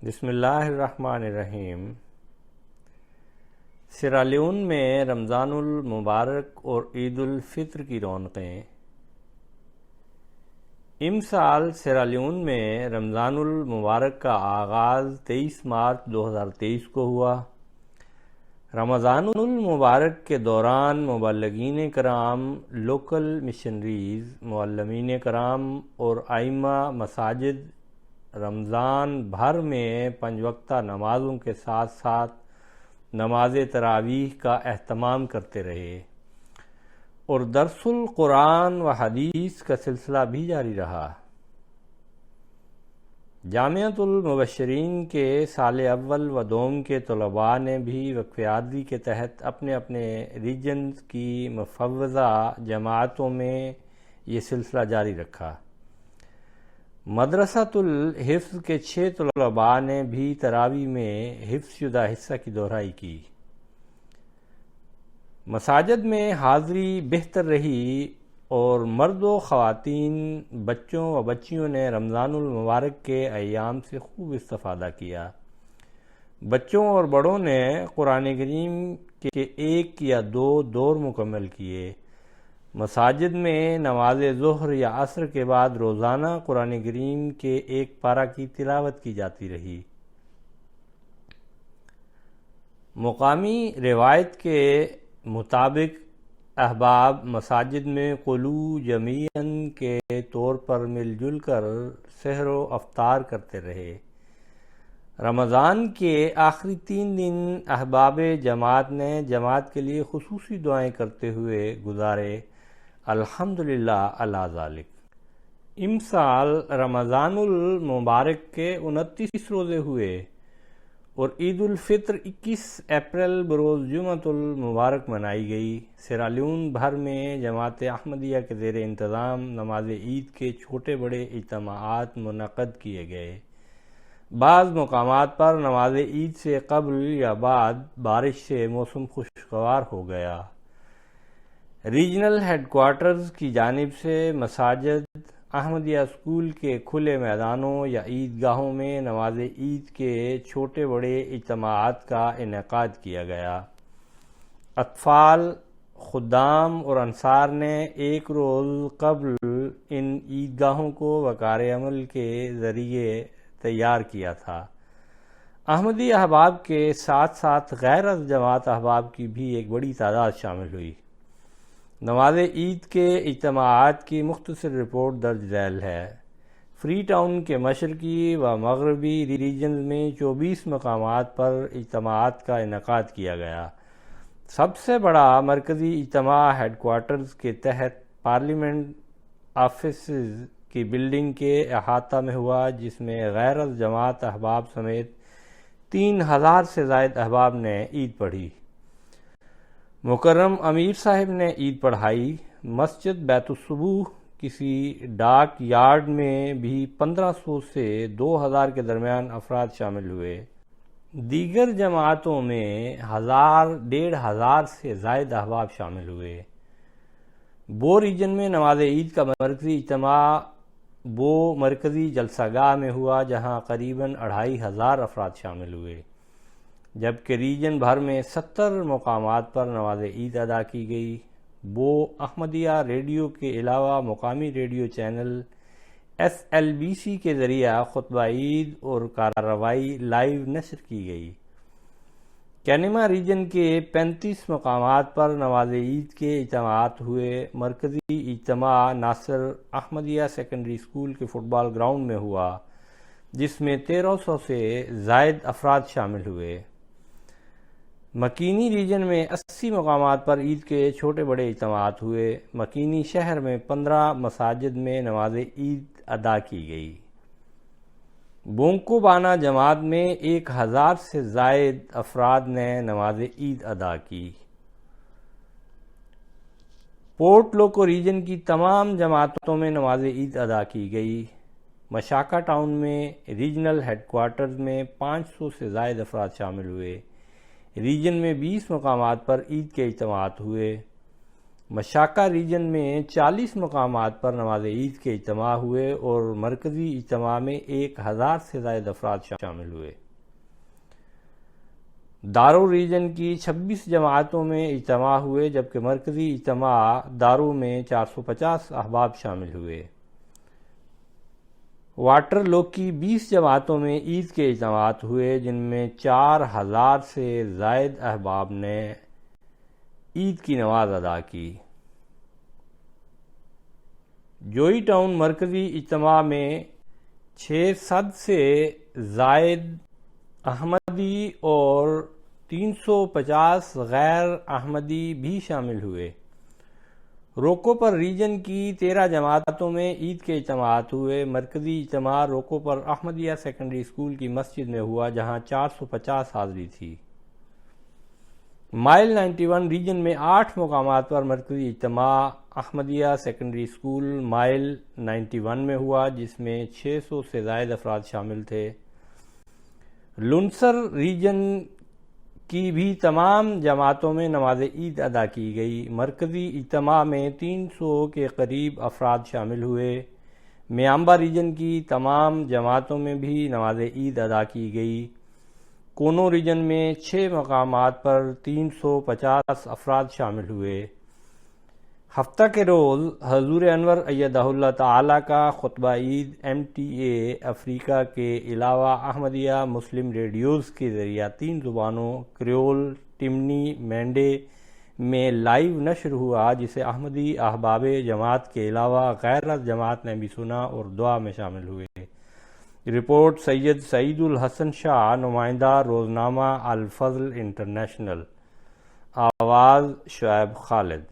بسم اللہ الرحمن الرحیم۔ سیرالیون میں رمضان المبارک اور عید الفطر کی رونقیں۔ امسال سیرالیون میں رمضان المبارک کا آغاز 23 مارچ 2023 کو ہوا۔ رمضان المبارک کے دوران مبلغین کرام، لوکل مشنریز، معلمین کرام اور ائمہ مساجد رمضان بھر میں 5 وقتہ نمازوں کے ساتھ ساتھ نماز تراویح کا اہتمام کرتے رہے اور درس القرآن و حدیث کا سلسلہ بھی جاری رہا۔ جامعۃ المبشرین کے سال اول و دوم کے طلباء نے بھی وقف عادلی کے تحت اپنے اپنے ریجنز کی مفوضہ جماعتوں میں یہ سلسلہ جاری رکھا۔ مدرسۃ الحفظ کے 6 طلباء نے بھی تراویح میں حفظ شدہ حصہ کی دہرائی کی۔ مساجد میں حاضری بہتر رہی اور مرد و خواتین، بچوں و بچیوں نے رمضان المبارک کے ایام سے خوب استفادہ کیا۔ بچوں اور بڑوں نے قرآن کریم کے 1 یا 2 دور مکمل کیے۔ مساجد میں نماز ظہر یا عصر کے بعد روزانہ قرآن کریم کے 1 پارہ کی تلاوت کی جاتی رہی۔ مقامی روایت کے مطابق احباب مساجد میں قلوع جمیعاً کے طور پر مل جل کر سحر و افطار کرتے رہے۔ رمضان کے آخری 3 دن احباب جماعت نے جماعت کے لیے خصوصی دعائیں کرتے ہوئے گزارے۔ الحمدللہ علی ذالک۔ امسال رمضان المبارک کے 29 روزے ہوئے اور عید الفطر 21 اپریل بروز جمعۃ المبارک منائی گئی۔ سیرالیون بھر میں جماعت احمدیہ کے زیر انتظام نماز عید کے چھوٹے بڑے اجتماعات منعقد کیے گئے۔ بعض مقامات پر نماز عید سے قبل یا بعد بارش سے موسم خوشگوار ہو گیا۔ ریجنل ہیڈ کوارٹرز کی جانب سے مساجد، احمدیہ اسکول کے کھلے میدانوں یا عیدگاہوں میں نماز عید کے چھوٹے بڑے اجتماعات کا انعقاد کیا گیا۔ اطفال، خدام اور انصار نے 1 روز قبل ان عیدگاہوں کو وقار عمل کے ذریعے تیار کیا تھا۔ احمدی احباب کے ساتھ ساتھ غیر از جماعت احباب کی بھی ایک بڑی تعداد شامل ہوئی۔ نماز عید کے اجتماعات کی مختصر رپورٹ درج ذیل ہے۔ فری ٹاؤن کے مشرقی و مغربی ریجنز میں 24 مقامات پر اجتماعات کا انعقاد کیا گیا۔ سب سے بڑا مرکزی اجتماع ہیڈ کوارٹرز کے تحت پارلیمنٹ آفیسز کی بلڈنگ کے احاطہ میں ہوا، جس میں غیر از جماعت احباب سمیت 3000 سے زائد احباب نے عید پڑھی۔ مکرم امیر صاحب نے عید پڑھائی۔ مسجد بیت الصبوح کسی ڈاک یارڈ میں بھی 1500 سے 2000 کے درمیان افراد شامل ہوئے۔ دیگر جماعتوں میں 1000-1500 سے زائد احباب شامل ہوئے۔ بو ریجن میں نماز عید کا مرکزی اجتماع بو مرکزی جلسہ گاہ میں ہوا، جہاں قریباً 2500 افراد شامل ہوئے، جبکہ ریجن بھر میں 70 مقامات پر نماز عید ادا کی گئی۔ بو احمدیہ ریڈیو کے علاوہ مقامی ریڈیو چینل SLBC کے ذریعہ خطبہ عید اور کارروائی لائیو نشر کی گئی۔ کینیما ریجن کے 35 مقامات پر نماز عید کے اجتماعات ہوئے۔ مرکزی اجتماع ناصر احمدیہ سیکنڈری اسکول کے فٹ بال گراؤنڈ میں ہوا، جس میں 1300 سے زائد افراد شامل ہوئے۔ مکینی ریجن میں 80 مقامات پر عید کے چھوٹے بڑے اجتماعات ہوئے۔ مکینی شہر میں 15 مساجد میں نماز عید ادا کی گئی۔ بونکو بانا جماعت میں 1000 سے زائد افراد نے نماز عید ادا کی۔ پورٹ لوکو ریجن کی تمام جماعتوں میں نماز عید ادا کی گئی۔ مشاکا ٹاؤن میں ریجنل ہیڈ کوارٹرز میں 500 سے زائد افراد شامل ہوئے۔ ریجن میں 20 مقامات پر عید کے اجتماعات ہوئے۔ مشاکہ ریجن میں 40 مقامات پر نماز عید کے اجتماع ہوئے اور مرکزی اجتماع میں 1000 سے زائد افراد شامل ہوئے۔ دارو ریجن کی 26 جماعتوں میں اجتماع ہوئے جبکہ مرکزی اجتماع دارو میں 450 احباب شامل ہوئے۔ واٹر لو کی 20 جماعتوں میں عید کے اجتماعات ہوئے جن میں 4000 سے زائد احباب نے عید کی نماز ادا کی۔ جوئی ٹاؤن مرکزی اجتماع میں 600 سے زائد احمدی اور 350 غیر احمدی بھی شامل ہوئے۔ روکو پر ریجن کی 13 جماعتوں میں عید کے اجتماعات ہوئے۔ مرکزی اجتماع روکو پر احمدیہ سیکنڈری اسکول کی مسجد میں ہوا جہاں 450 حاضری تھی۔ مائل 91 ریجن میں 8 مقامات پر مرکزی اجتماع احمدیہ سیکنڈری اسکول مائل 91 میں ہوا جس میں 600 سے زائد افراد شامل تھے۔ لنسر ریجن کی بھی تمام جماعتوں میں نماز عید ادا کی گئی۔ مرکزی اجتماع میں 300 کے قریب افراد شامل ہوئے۔ میانبا ریجن کی تمام جماعتوں میں بھی نماز عید ادا کی گئی۔ کونو ریجن میں 6 مقامات پر 350 افراد شامل ہوئے۔ ہفتہ کے روز حضور انور ایدہ اللہ تعالی کا خطبہ عید MTA افریقہ کے علاوہ احمدیہ مسلم ریڈیوز کے ذریعہ 3 زبانوں کریول، ٹمنی، مینڈے میں لائیو نشر ہوا جسے احمدی احباب جماعت کے علاوہ غیر جماعت نے بھی سنا اور دعا میں شامل ہوئے۔ رپورٹ سید سعید الحسن شاہ، نمائندہ روزنامہ الفضل انٹرنیشنل۔ آواز شعیب خالد۔